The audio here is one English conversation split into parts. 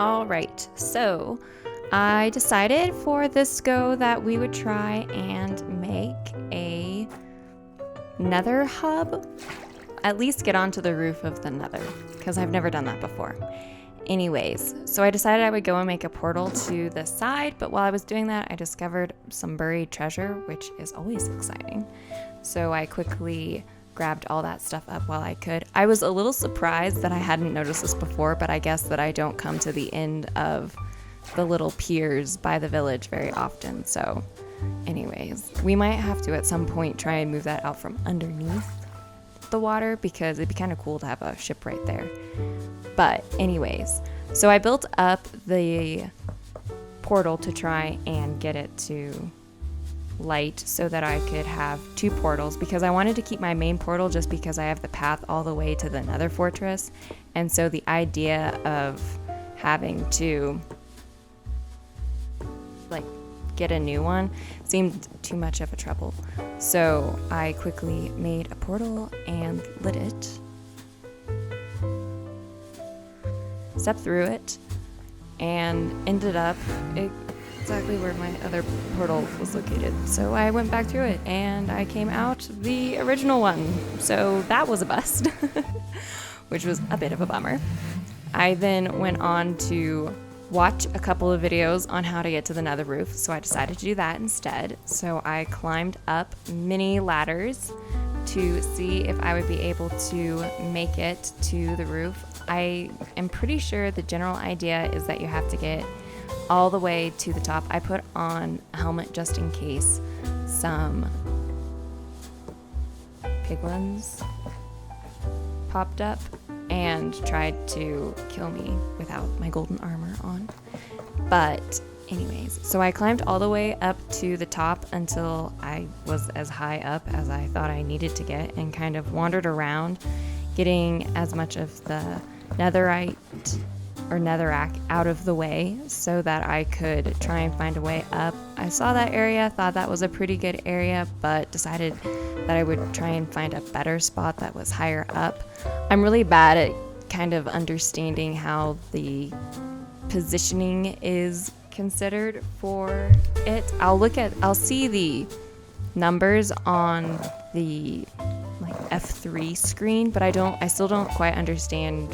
All right, so I decided for this go that we would try and make a nether hub, at least get onto the roof of the nether, because I've never done that before. Anyways, so I decided I would go and make a portal to the side, but while I was doing that, I discovered some buried treasure, which is always exciting. So I quickly grabbed all that stuff up while I could. I was a little surprised that I hadn't noticed this before, but I guess that I don't come to the end of the little piers by the village very often. So anyways, we might have to at some point try and move that out from underneath the water because it'd be kind of cool to have a ship right there. But anyways, so I built up the portal to try and get it to light so that I could have two portals, because I wanted to keep my main portal just because I have the path all the way to the nether fortress. And so the idea of having to like get a new one seemed too much of a trouble. So I quickly made a portal and lit it, stepped through it, and ended up exactly where my other portal was located. So I went back through it and I came out the original one. So that was a bust, which was a bit of a bummer. I then went on to watch a couple of videos on how to get to the nether roof, so I decided to do that instead. So I climbed up mini ladders to see if I would be able to make it to the roof. I am pretty sure the general idea is that you have to get all the way to the top. I put on a helmet just in case some piglins popped up and tried to kill me without my golden armor on. But anyways, so I climbed all the way up to the top until I was as high up as I thought I needed to get, and kind of wandered around getting as much of the netherite or netherrack out of the way so that I could try and find a way up. I saw that area, thought that was a pretty good area, but decided that I would try and find a better spot that was higher up. I'm really bad at kind of understanding how the positioning is considered for it. I'll see the numbers on the like F3 screen, but I still don't quite understand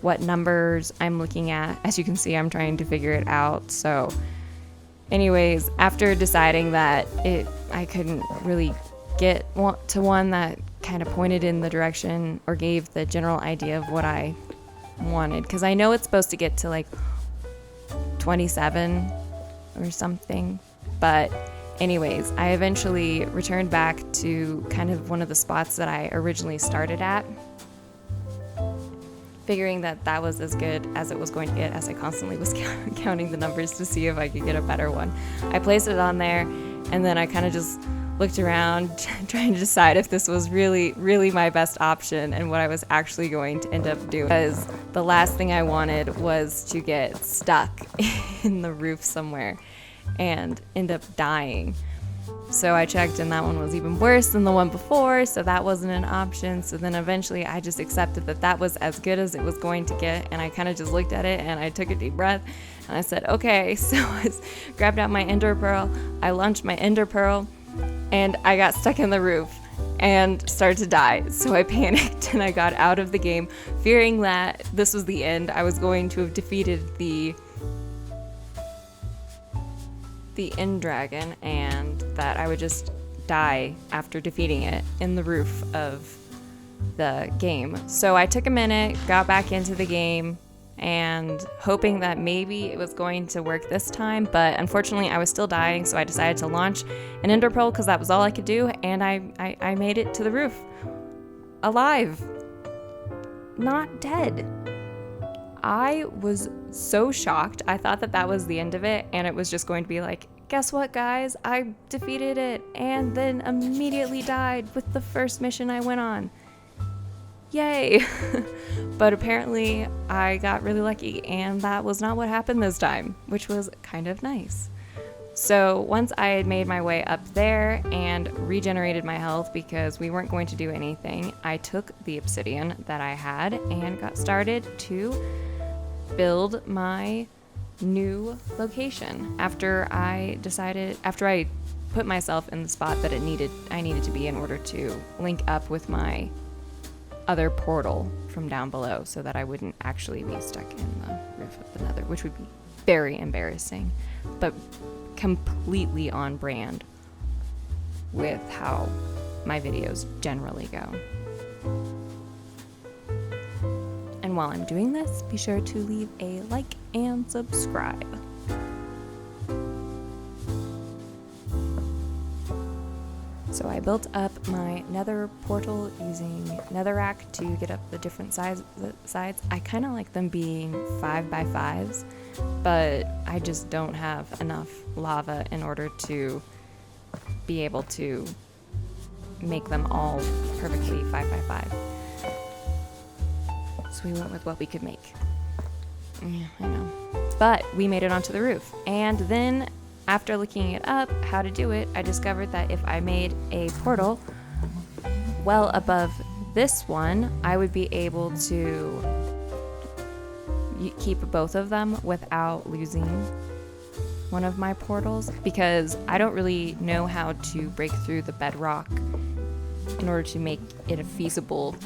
what numbers I'm looking at. As you can see, I'm trying to figure it out. So anyways, after deciding that I couldn't really get to one that kind of pointed in the direction or gave the general idea of what I wanted, because I know it's supposed to get to like 27 or something. But anyways, I eventually returned back to kind of one of the spots that I originally started at, figuring that that was as good as it was going to get, as I constantly was counting the numbers to see if I could get a better one. I placed it on there, and then I kind of just looked around trying to decide if this was really, really my best option and what I was actually going to end up doing. Because the last thing I wanted was to get stuck in the roof somewhere and end up dying. So I checked, and that one was even worse than the one before, so that wasn't an option. So then eventually I just accepted that that was as good as it was going to get, and I kind of just looked at it and I took a deep breath and I said, okay. So I grabbed out my ender pearl, I launched my ender pearl, and I got stuck in the roof and started to die. So I panicked and I got out of the game, fearing that this was the end. I was going to have defeated the end dragon, and that I would just die after defeating it in the roof of the game. So I took a minute, got back into the game, and hoping that maybe it was going to work this time, but unfortunately I was still dying, so I decided to launch an ender pearl because that was all I could do, and I made it to the roof alive, not dead. I was so shocked. I thought that that was the end of it, and it was just going to be like, guess what, guys? I defeated it and then immediately died with the first mission I went on. Yay! But apparently I got really lucky, and that was not what happened this time, which was kind of nice. So once I had made my way up there and regenerated my health because we weren't going to do anything, I took the obsidian that I had and got started to build my new location after I put myself in the spot that I needed to be in order to link up with my other portal from down below, so that I wouldn't actually be stuck in the roof of the Nether, which would be very embarrassing, but completely on brand with how my videos generally go. And while I'm doing this, be sure to leave a like and subscribe. So I built up my Nether portal using netherrack to get up the different sides. I kind of like them being 5x5s, but I just don't have enough lava in order to be able to make them all perfectly 5x5. So we went with what we could make. Yeah, I know. But we made it onto the roof. And then after looking it up, how to do it, I discovered that if I made a portal well above this one, I would be able to keep both of them without losing one of my portals, because I don't really know how to break through the bedrock in order to make it a feasible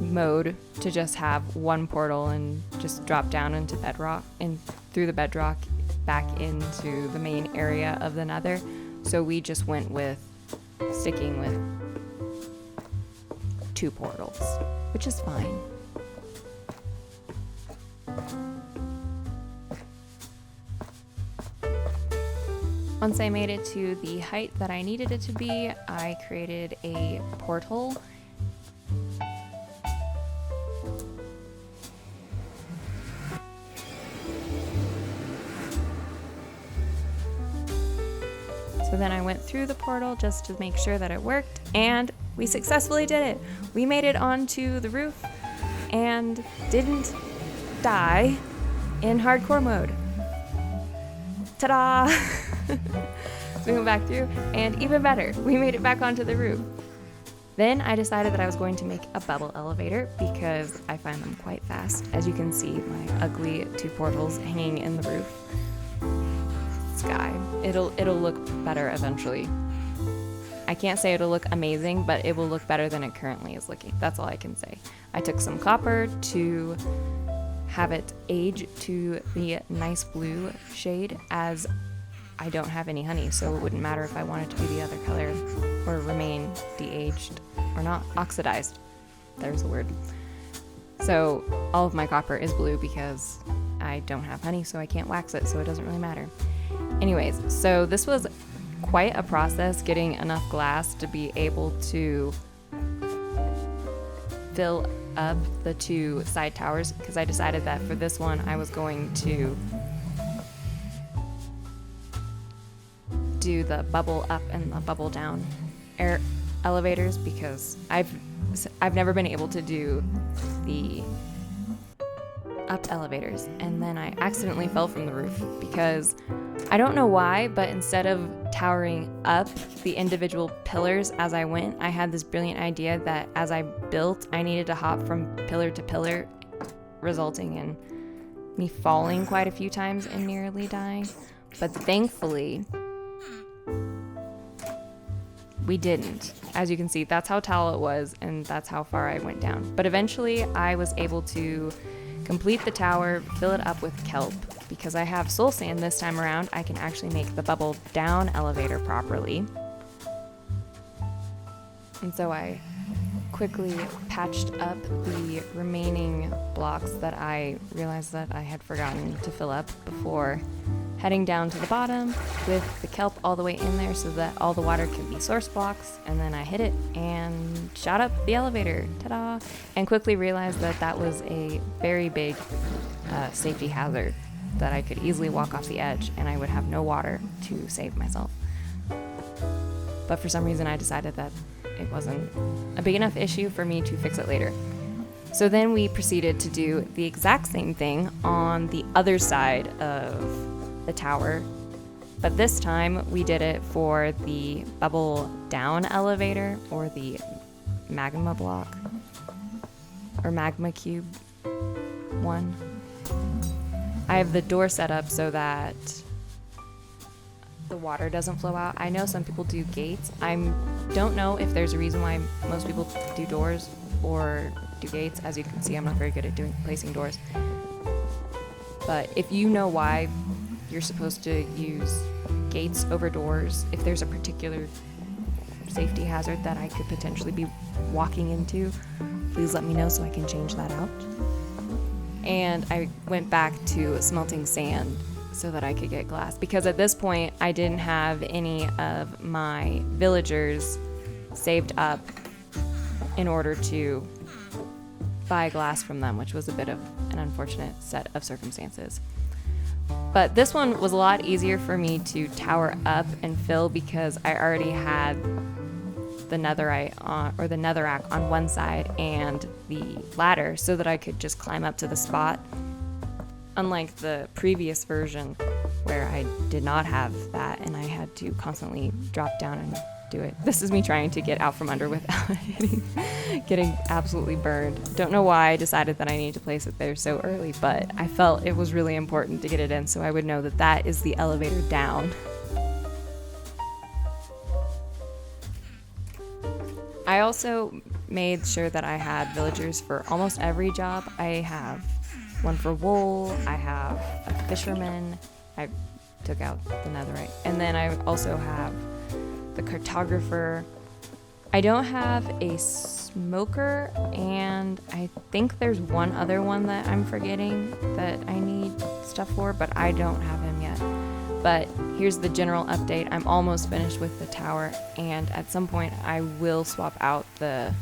mode to just have one portal and just drop down into bedrock and through the bedrock back into the main area of the Nether. So we just went with sticking with 2 portals, which is fine. Once I made it to the height that I needed it to be, I created a portal. So then I went through the portal just to make sure that it worked, and we successfully did it. We made it onto the roof and didn't die in hardcore mode. Ta-da! So we went back through, and even better, we made it back onto the roof. Then I decided that I was going to make a bubble elevator because I find them quite fast. As you can see, my ugly 2 portals hanging in the roof. Sky. It'll look better eventually. I can't say it'll look amazing, but it will look better than it currently is looking. That's all I can say. I took some copper to have it age to the nice blue shade, as I don't have any honey, so it wouldn't matter if I wanted to be the other color or remain de-aged or not oxidized. There's a word. So all of my copper is blue because I don't have honey, so I can't wax it, so it doesn't really matter. Anyways, so this was quite a process getting enough glass to be able to fill up the 2 side towers, because I decided that for this one I was going to do the bubble up and the bubble down air elevators, because I've never been able to do the up elevators, and then I accidentally fell from the roof because I don't know why, but instead of towering up the individual pillars as I went, I had this brilliant idea that as I built, I needed to hop from pillar to pillar, resulting in me falling quite a few times and nearly dying. But thankfully, we didn't. As you can see, that's how tall it was, and that's how far I went down. But eventually, I was able to complete the tower, fill it up with kelp. Because I have soul sand this time around, I can actually make the bubble down elevator properly. And so I quickly patched up the remaining blocks that I realized that I had forgotten to fill up before heading down to the bottom with the kelp all the way in there so that all the water could be source blocks. And then I hit it and shot up the elevator, ta-da! And quickly realized that that was a very big safety hazard, that I could easily walk off the edge and I would have no water to save myself. But for some reason I decided that it wasn't a big enough issue for me to fix it later. So then we proceeded to do the exact same thing on the other side of the tower, but this time we did it for the bubble down elevator, or the magma block, or magma cube one. I have the door set up so that the water doesn't flow out. I know some people do gates. I don't know if there's a reason why most people do doors or do gates. As you can see, I'm not very good at placing doors. But if you know why you're supposed to use gates over doors, if there's a particular safety hazard that I could potentially be walking into, please let me know so I can change that out. And I went back to smelting sand so that I could get glass, because at this point I didn't have any of my villagers saved up in order to buy glass from them, which was a bit of an unfortunate set of circumstances. But this one was a lot easier for me to tower up and fill because I already had the netherite or the netherrack on one side and the ladder so that I could just climb up to the spot. Unlike the previous version where I did not have that and I had to constantly drop down and do it. This is me trying to get out from under without getting absolutely burned. Don't know why I decided that I needed to place it there so early, but I felt it was really important to get it in so I would know that that is the elevator down. I also made sure that I had villagers for almost every job. I have one for wool, I have a fisherman, I took out the netherite, and then I also have the cartographer. I don't have a smoker, and I think there's one other one that I'm forgetting that I need stuff for, but I don't have him yet. But here's the general update. I'm almost finished with the tower, and at some point I will swap out the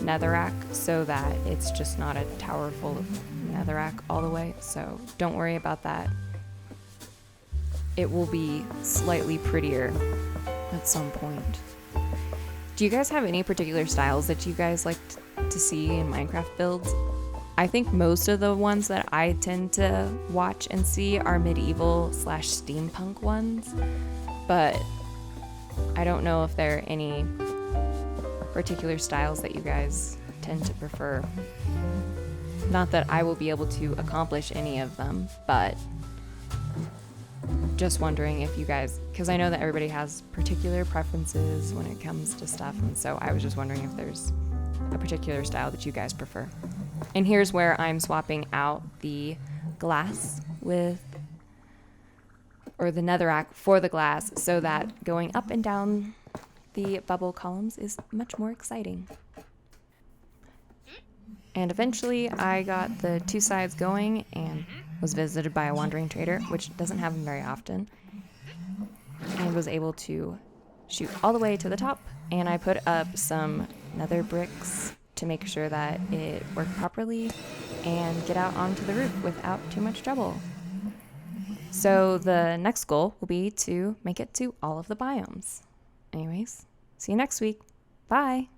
netherrack so that it's just not a tower full of netherrack all the way, so don't worry about that. It will be slightly prettier at some point. Do you guys have any particular styles that you guys like to see in Minecraft builds? I think most of the ones that I tend to watch and see are medieval/steampunk ones, but I don't know if there are any particular styles that you guys tend to prefer. Not that I will be able to accomplish any of them, but just wondering if you guys, because I know that everybody has particular preferences when it comes to stuff, and so I was just wondering if there's a particular style that you guys prefer. And here's where I'm swapping out the glass with, or the netherrack for the glass, so that going up and down the bubble columns is much more exciting. And eventually I got the two sides going and was visited by a wandering trader, which doesn't happen very often, and was able to shoot all the way to the top. And I put up some nether bricks to make sure that it worked properly and get out onto the roof without too much trouble. So the next goal will be to make it to all of the biomes. Anyways, see you next week. Bye.